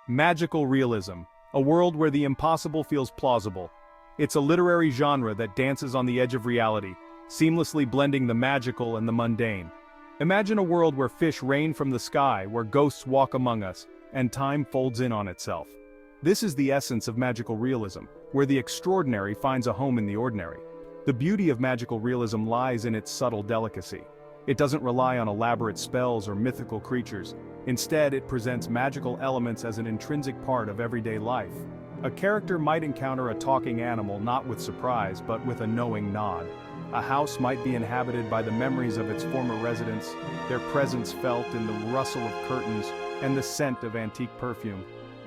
Magical realism, a world where the impossible feels plausible. It's a literary genre that dances on the edge of reality, seamlessly blending the magical and the mundane. Imagine a world where fish rain from the sky, where ghosts walk among us, and time folds in on itself. This is the essence of magical realism, where the extraordinary finds a home in the ordinary. The beauty of magical realism lies in its subtle delicacy. It doesn't rely on elaborate spells or mythical creatures. Instead, it presents magical elements as an intrinsic part of everyday life. A character might encounter a talking animal not with surprise but with a knowing nod. A house might be inhabited by the memories of its former residents, their presence felt in the rustle of curtains and the scent of antique perfume.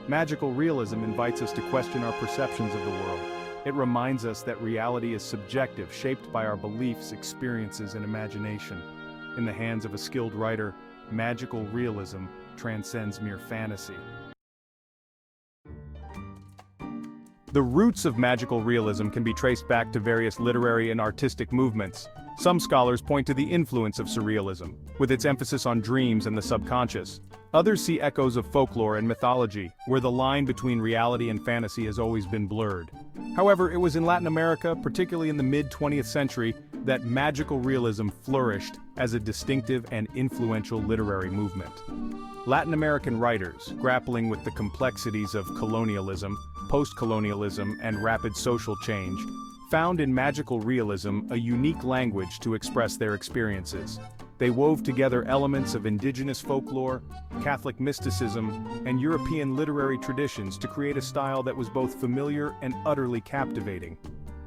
Magical realism invites us to question our perceptions of the world. It reminds us that reality is subjective, shaped by our beliefs, experiences, and imagination. In the hands of a skilled writer, magical realism transcends mere fantasy. The roots of magical realism can be traced back to various literary and artistic movements. Some scholars point to the influence of surrealism, with its emphasis on dreams and the subconscious. Others see echoes of folklore and mythology, where the line between reality and fantasy has always been blurred. However, it was in Latin America, particularly in the mid-20th century, that magical realism flourished as a distinctive and influential literary movement. Latin American writers, grappling with the complexities of colonialism, post-colonialism, and rapid social change, found in magical realism a unique language to express their experiences. They wove together elements of indigenous folklore, Catholic mysticism, and European literary traditions to create a style that was both familiar and utterly captivating.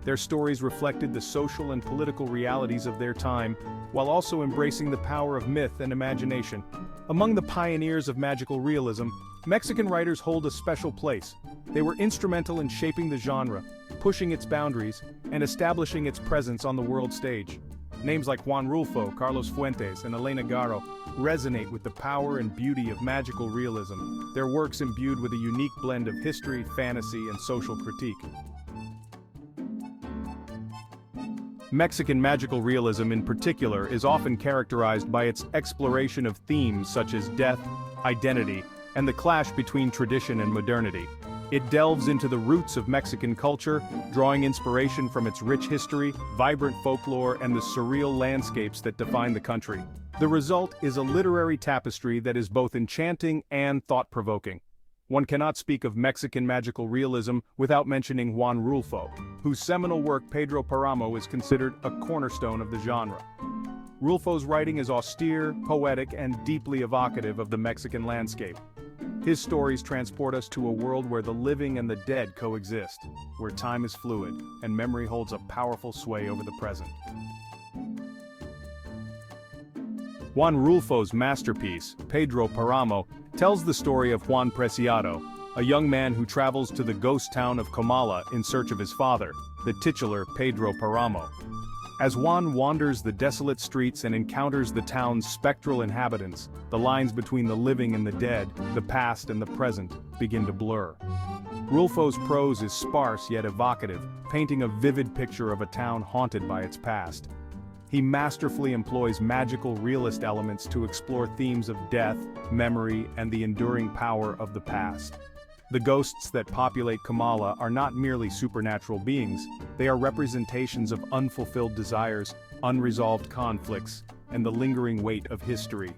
Their stories reflected the social and political realities of their time, while also embracing the power of myth and imagination. Among the pioneers of magical realism, Mexican writers hold a special place. They were instrumental in shaping the genre, pushing its boundaries, and establishing its presence on the world stage. Names like Juan Rulfo, Carlos Fuentes, and Elena Garro resonate with the power and beauty of magical realism, their works imbued with a unique blend of history, fantasy, and social critique. Mexican magical realism in particular is often characterized by its exploration of themes such as death, identity, and the clash between tradition and modernity. It delves into the roots of Mexican culture, drawing inspiration from its rich history, vibrant folklore, and the surreal landscapes that define the country. The result is a literary tapestry that is both enchanting and thought-provoking. One cannot speak of Mexican magical realism without mentioning Juan Rulfo, whose seminal work Pedro Páramo is considered a cornerstone of the genre. Rulfo's writing is austere, poetic, and deeply evocative of the Mexican landscape. His stories transport us to a world where the living and the dead coexist, where time is fluid, and memory holds a powerful sway over the present. Juan Rulfo's masterpiece, Pedro Páramo, tells the story of Juan Preciado, a young man who travels to the ghost town of Comala in search of his father, the titular Pedro Páramo. As Juan wanders the desolate streets and encounters the town's spectral inhabitants, the lines between the living and the dead, the past and the present, begin to blur. Rulfo's prose is sparse yet evocative, painting a vivid picture of a town haunted by its past. He masterfully employs magical realist elements to explore themes of death, memory, and the enduring power of the past. The ghosts that populate Comala are not merely supernatural beings, they are representations of unfulfilled desires, unresolved conflicts, and the lingering weight of history.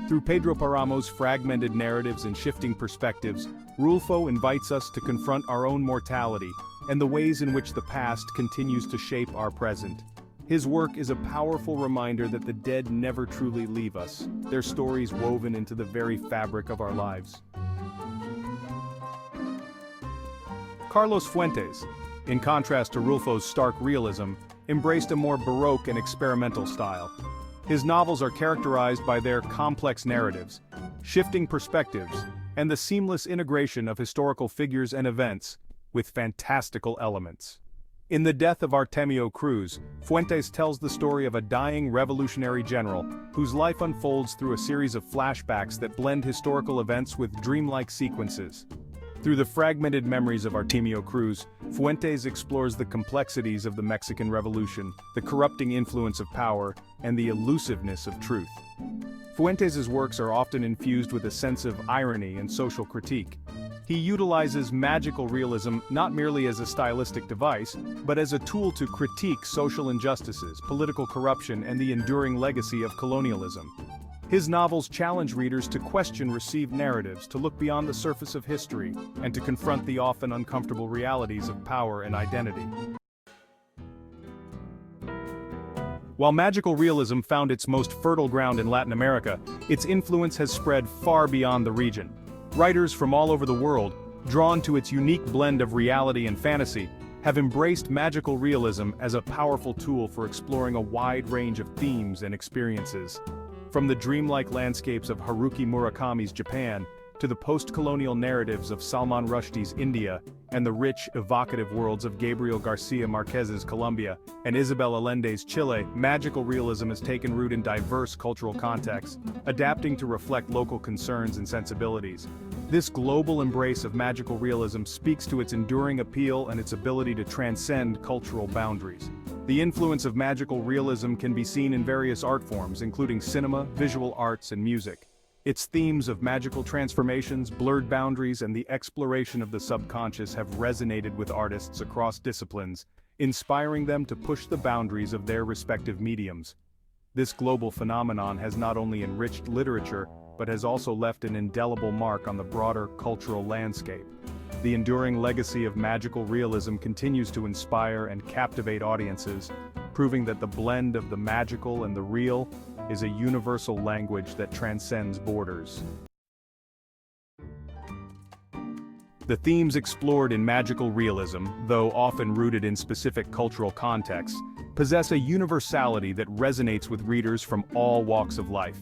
Through Pedro Páramo's fragmented narratives and shifting perspectives, Rulfo invites us to confront our own mortality and the ways in which the past continues to shape our present. His work is a powerful reminder that the dead never truly leave us, their stories woven into the very fabric of our lives. Carlos Fuentes, in contrast to Rulfo's stark realism, embraced a more Baroque and experimental style. His novels are characterized by their complex narratives, shifting perspectives, and the seamless integration of historical figures and events with fantastical elements. In The Death of Artemio Cruz, Fuentes tells the story of a dying revolutionary general whose life unfolds through a series of flashbacks that blend historical events with dreamlike sequences. Through the fragmented memories of Artemio Cruz, Fuentes explores the complexities of the Mexican Revolution, the corrupting influence of power, and the elusiveness of truth. Fuentes' works are often infused with a sense of irony and social critique. He utilizes magical realism not merely as a stylistic device, but as a tool to critique social injustices, political corruption, and the enduring legacy of colonialism. His novels challenge readers to question received narratives, to look beyond the surface of history, and to confront the often uncomfortable realities of power and identity. While magical realism found its most fertile ground in Latin America, its influence has spread far beyond the region. Writers from all over the world, drawn to its unique blend of reality and fantasy, have embraced magical realism as a powerful tool for exploring a wide range of themes and experiences. From the dreamlike landscapes of Haruki Murakami's Japan, to the post-colonial narratives of Salman Rushdie's India, and the rich, evocative worlds of Gabriel Garcia Marquez's Colombia and Isabel Allende's Chile, magical realism has taken root in diverse cultural contexts, adapting to reflect local concerns and sensibilities. This global embrace of magical realism speaks to its enduring appeal and its ability to transcend cultural boundaries. The influence of magical realism can be seen in various art forms, including cinema, visual arts, and music. Its themes of magical transformations, blurred boundaries, and the exploration of the subconscious have resonated with artists across disciplines, inspiring them to push the boundaries of their respective mediums. This global phenomenon has not only enriched literature, but has also left an indelible mark on the broader cultural landscape. The enduring legacy of magical realism continues to inspire and captivate audiences, proving that the blend of the magical and the real is a universal language that transcends borders. The themes explored in magical realism, though often rooted in specific cultural contexts, possess a universality that resonates with readers from all walks of life.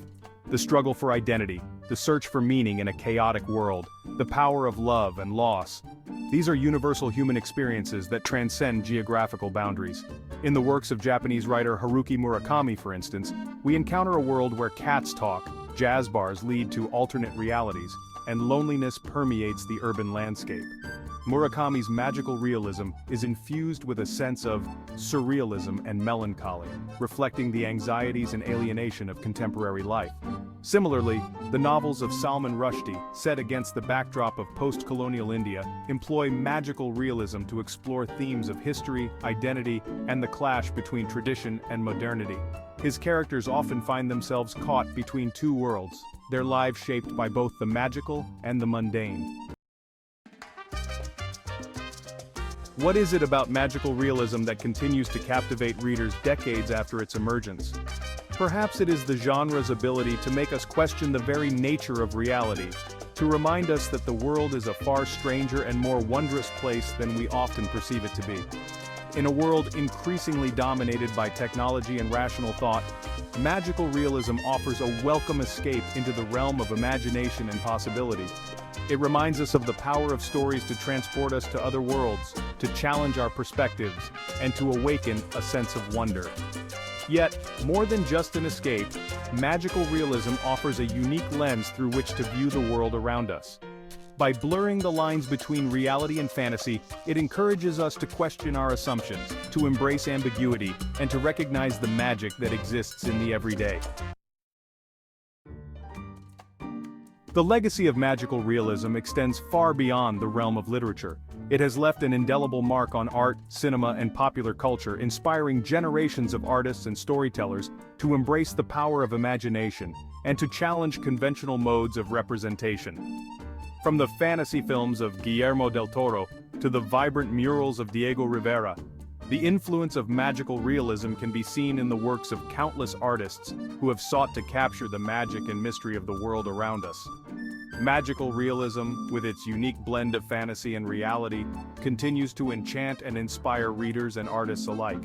The struggle for identity, the search for meaning in a chaotic world, the power of love and loss. These are universal human experiences that transcend geographical boundaries. In the works of Japanese writer Haruki Murakami, for instance, we encounter a world where cats talk, jazz bars lead to alternate realities, and loneliness permeates the urban landscape. Murakami's magical realism is infused with a sense of surrealism and melancholy, reflecting the anxieties and alienation of contemporary life. Similarly, the novels of Salman Rushdie, set against the backdrop of post-colonial India, employ magical realism to explore themes of history, identity, and the clash between tradition and modernity. His characters often find themselves caught between two worlds, their lives shaped by both the magical and the mundane. What is it about magical realism that continues to captivate readers decades after its emergence? Perhaps it is the genre's ability to make us question the very nature of reality, to remind us that the world is a far stranger and more wondrous place than we often perceive it to be. In a world increasingly dominated by technology and rational thought, magical realism offers a welcome escape into the realm of imagination and possibility. It reminds us of the power of stories to transport us to other worlds, to challenge our perspectives, and to awaken a sense of wonder. Yet, more than just an escape, magical realism offers a unique lens through which to view the world around us. By blurring the lines between reality and fantasy, it encourages us to question our assumptions, to embrace ambiguity, and to recognize the magic that exists in the everyday. The legacy of magical realism extends far beyond the realm of literature. It has left an indelible mark on art, cinema, and popular culture, inspiring generations of artists and storytellers to embrace the power of imagination and to challenge conventional modes of representation. From the fantasy films of Guillermo del Toro to the vibrant murals of Diego Rivera, the influence of magical realism can be seen in the works of countless artists who have sought to capture the magic and mystery of the world around us. Magical realism, with its unique blend of fantasy and reality, continues to enchant and inspire readers and artists alike.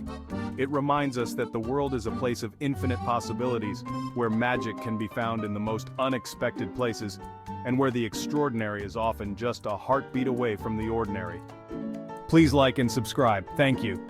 It reminds us that the world is a place of infinite possibilities, where magic can be found in the most unexpected places, and where the extraordinary is often just a heartbeat away from the ordinary. Please like and subscribe. Thank you.